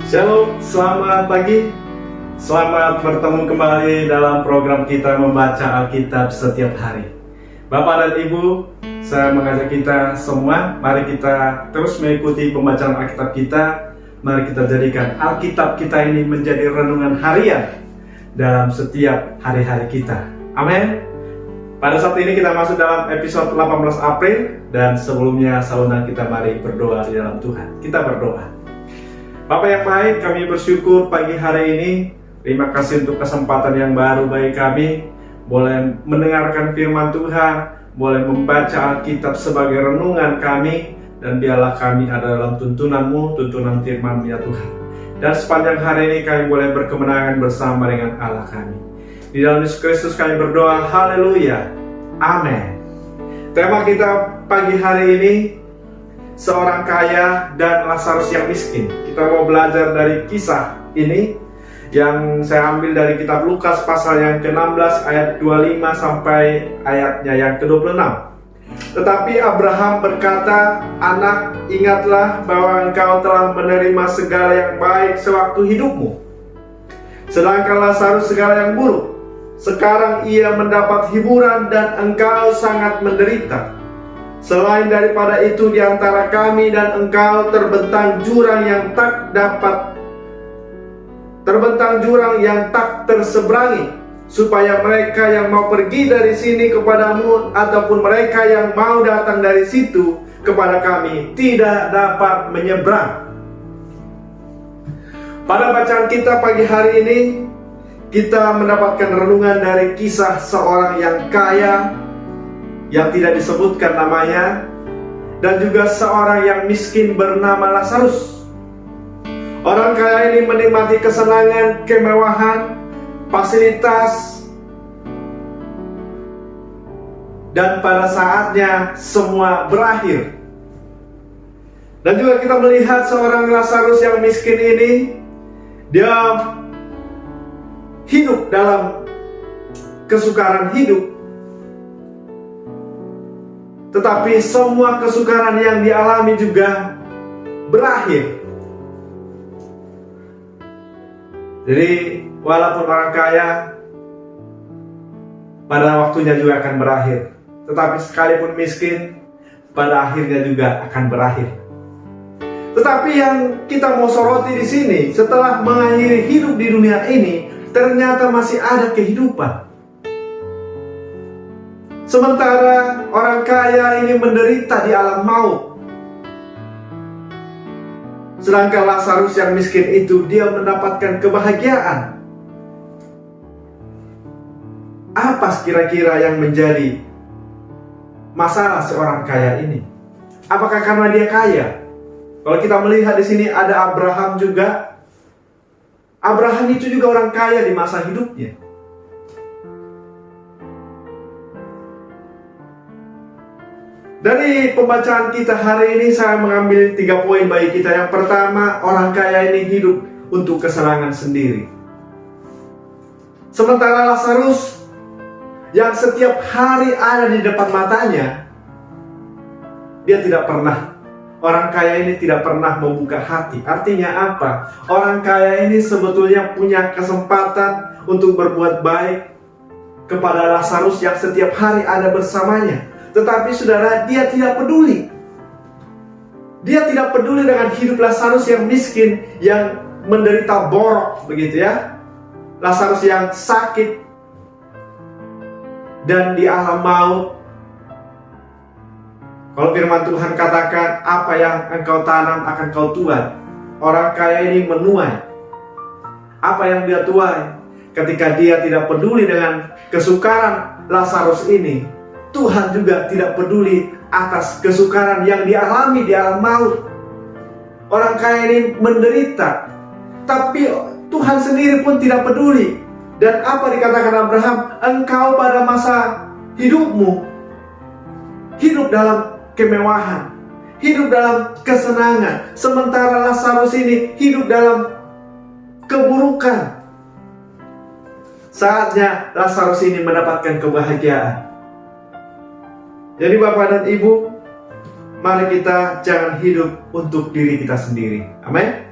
Shalom, selamat pagi. Selamat bertemu kembali dalam program kita membaca Alkitab setiap hari. Bapak dan Ibu, saya mengajak kita semua, mari kita terus mengikuti pembacaan Alkitab kita. Mari kita jadikan Alkitab kita ini menjadi renungan harian dalam setiap hari-hari kita. Amin. Pada saat ini kita masuk dalam episode 18 April, dan sebelumnya saya undang kita mari berdoa di dalam Tuhan. Kita berdoa. Bapak yang baik, kami bersyukur pagi hari ini. Terima kasih untuk kesempatan yang baru bagi kami, boleh mendengarkan firman Tuhan, boleh membaca Alkitab sebagai renungan kami, dan biarlah kami ada dalam tuntunan-Mu, tuntunan firman ya Tuhan. Dan sepanjang hari ini kami boleh berkemenangan bersama dengan Allah kami. Di dalam Yesus Kristus kami berdoa, haleluya, amin. Tema kita pagi hari ini, seorang kaya dan Lazarus yang miskin. Kita mau belajar dari kisah ini yang saya ambil dari kitab Lukas pasal yang ke-16 ayat 25 sampai ayatnya yang ke-26. Tetapi Abraham berkata, "Anak, ingatlah bahwa engkau telah menerima segala yang baik sewaktu hidupmu, sedangkan Lazarus segala yang buruk. Sekarang ia mendapat hiburan dan engkau sangat menderita. Selain daripada itu, di antara kami dan engkau terbentang jurang yang tak terseberangi, supaya mereka yang mau pergi dari sini kepadamu ataupun mereka yang mau datang dari situ kepada kami tidak dapat menyeberang." Pada bacaan kita pagi hari ini, kita mendapatkan renungan dari kisah seorang yang kaya yang tidak disebutkan namanya, dan juga seorang yang miskin bernama Lazarus. Orang kaya ini menikmati kesenangan, kemewahan, fasilitas, dan pada saatnya semua berakhir. Dan juga kita melihat seorang Lazarus yang miskin ini, dia hidup dalam kesukaran hidup. Tetapi semua kesukaran yang dialami juga berakhir. Jadi walaupun orang kaya, pada waktunya juga akan berakhir. Tetapi sekalipun miskin, pada akhirnya juga akan berakhir. Tetapi yang kita mau soroti di sini, setelah mengakhiri hidup di dunia ini, ternyata masih ada kehidupan. Sementara orang kaya ini menderita di alam maut, sedangkan Lazarus yang miskin itu dia mendapatkan kebahagiaan. Apa kira-kira yang menjadi masalah seorang kaya ini? Apakah karena dia kaya? Kalau kita melihat di sini ada Abraham juga. Abraham itu juga orang kaya di masa hidupnya. Dari pembacaan kita hari ini saya mengambil 3 poin bagi kita. Yang pertama, orang kaya ini hidup untuk kesenangan sendiri. Sementara Lazarus yang setiap hari ada di depan matanya, dia tidak pernah. Orang kaya ini tidak pernah membuka hati. Artinya apa? Orang kaya ini sebetulnya punya kesempatan untuk berbuat baik kepada Lazarus yang setiap hari ada bersamanya. Tetapi saudara, dia tidak peduli. Dia tidak peduli dengan hidup Lazarus yang miskin, yang menderita borok, begitu ya. Lazarus yang sakit dan di alam maut. Kalau firman Tuhan katakan, apa yang engkau tanam akan kau tuai. Orang kaya ini menuai apa yang dia tuai. Ketika dia tidak peduli dengan kesukaran Lazarus ini, Tuhan juga tidak peduli atas kesukaran yang dialami di alam maut. Orang kaya ini menderita, tapi Tuhan sendiri pun tidak peduli. Dan apa dikatakan Abraham? Engkau pada masa hidupmu hidup dalam kemewahan, hidup dalam kesenangan. Sementara Lazarus ini hidup dalam keburukan. Saatnya Lazarus ini mendapatkan kebahagiaan. Jadi Bapak dan Ibu, mari kita jangan hidup untuk diri kita sendiri. Amin.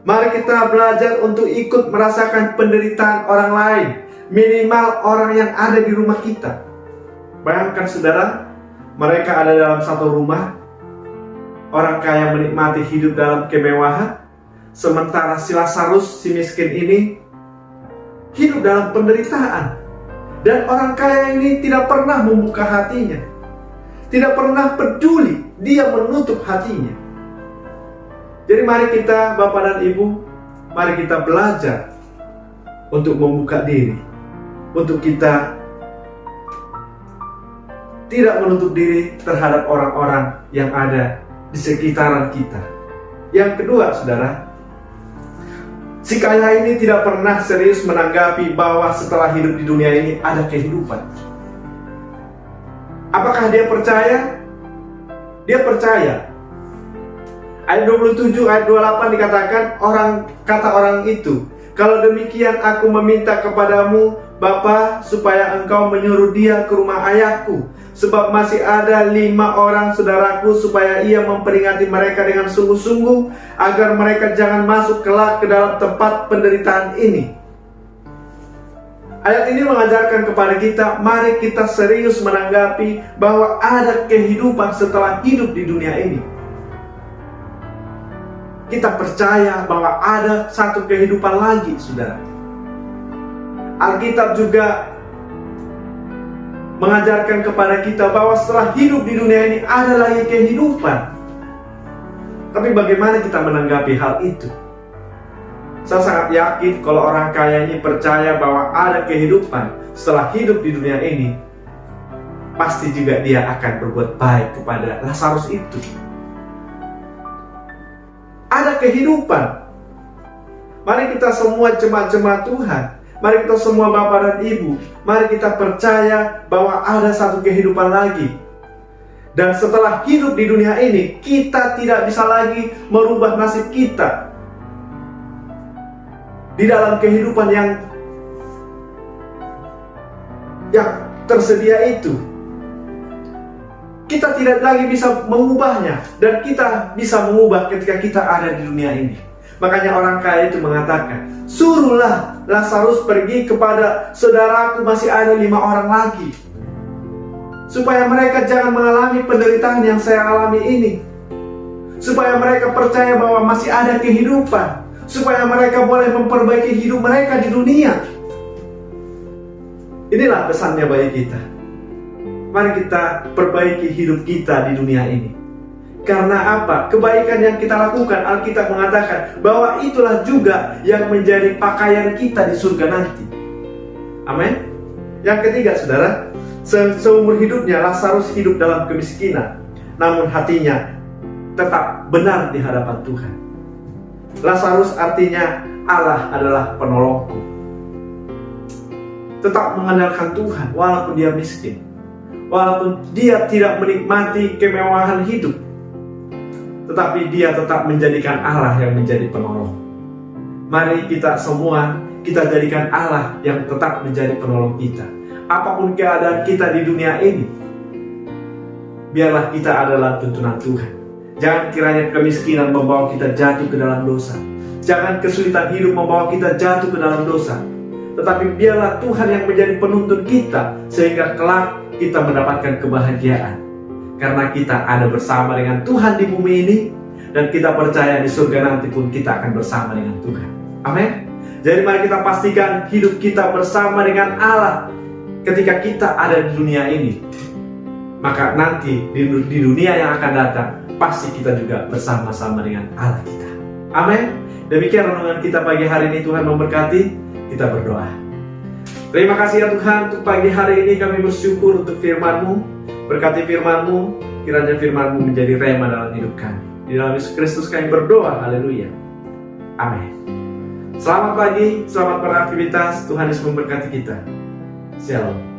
Mari kita belajar untuk ikut merasakan penderitaan orang lain, minimal orang yang ada di rumah kita. Bayangkan saudara, mereka ada dalam satu rumah. Orang kaya menikmati hidup dalam kemewahan, sementara si Lazarus, si miskin ini, hidup dalam penderitaan. Dan orang kaya ini tidak pernah membuka hatinya, tidak pernah peduli, dia menutup hatinya. Jadi mari kita, Bapak dan Ibu, mari kita belajar untuk membuka diri, untuk kita tidak menutup diri terhadap orang-orang yang ada di sekitaran kita. Yang kedua, saudara, si kaya ini tidak pernah serius menanggapi bahwa setelah hidup di dunia ini ada kehidupan. Apakah dia percaya? Dia percaya. Ayat 27, ayat 28 dikatakan, kata orang itu, "Kalau demikian aku meminta kepadamu, Bapa, supaya engkau menyuruh dia ke rumah ayahku, sebab masih ada 5 orang saudaraku, supaya ia memperingati mereka dengan sungguh-sungguh, agar mereka jangan masuk kelak ke dalam tempat penderitaan ini." Ayat ini mengajarkan kepada kita, mari kita serius menanggapi bahwa ada kehidupan setelah hidup di dunia ini. Kita percaya bahwa ada satu kehidupan lagi, saudara. Alkitab juga mengajarkan kepada kita bahwa setelah hidup di dunia ini ada lagi kehidupan. Tapi bagaimana kita menanggapi hal itu? Saya sangat yakin kalau orang kaya ini percaya bahwa ada kehidupan setelah hidup di dunia ini, pasti juga dia akan berbuat baik kepada Lazarus itu. Ada kehidupan. Mari kita semua jemaat-jemaat Tuhan, mari kita semua Bapak dan Ibu, mari kita percaya bahwa ada satu kehidupan lagi. Dan setelah hidup di dunia ini, kita tidak bisa lagi merubah nasib kita di dalam kehidupan yang tersedia itu. Kita tidak lagi bisa mengubahnya, dan kita bisa mengubah ketika kita ada di dunia ini. Makanya orang kaya itu mengatakan, "Suruhlah Lazarus pergi kepada saudaraku, masih ada 5 orang lagi, supaya mereka jangan mengalami penderitaan yang saya alami ini, supaya mereka percaya bahwa masih ada kehidupan, supaya mereka boleh memperbaiki hidup mereka di dunia." Inilah pesannya bagi kita. Mari kita perbaiki hidup kita di dunia ini. Karena apa? Kebaikan yang kita lakukan, Alkitab mengatakan bahwa itulah juga yang menjadi pakaian kita di surga nanti. Amin. Yang ketiga, saudara, seumur hidupnya Lazarus hidup dalam kemiskinan, namun hatinya tetap benar di hadapan Tuhan. Lazarus artinya Allah adalah penolongku. Tetap mengandalkan Tuhan walaupun dia miskin, walaupun dia tidak menikmati kemewahan hidup, tetapi dia tetap menjadikan Allah yang menjadi penolong. Mari kita semua, kita jadikan Allah yang tetap menjadi penolong kita. Apapun keadaan kita di dunia ini, biarlah kita adalah tuntunan Tuhan. Jangan kiranya kemiskinan membawa kita jatuh ke dalam dosa. Jangan kesulitan hidup membawa kita jatuh ke dalam dosa. Tetapi biarlah Tuhan yang menjadi penuntun kita, sehingga kelak kita mendapatkan kebahagiaan. Karena kita ada bersama dengan Tuhan di bumi ini, dan kita percaya di surga nanti pun kita akan bersama dengan Tuhan. Amin. Jadi mari kita pastikan hidup kita bersama dengan Allah ketika kita ada di dunia ini. Maka nanti di dunia yang akan datang, pasti kita juga bersama-sama dengan Allah kita. Amin. Demikian renungan kita pagi hari ini. Tuhan memberkati. Kita berdoa. Terima kasih ya Tuhan, untuk pagi hari ini kami bersyukur untuk firman-Mu. Berkati firman-Mu, kiranya firman-Mu menjadi rema dalam hidup kami. Di dalam Yesus Kristus kami berdoa. Haleluya. Amin. Selamat pagi, selamat beraktivitas. Tuhan Yesus memberkati kita. Shalom.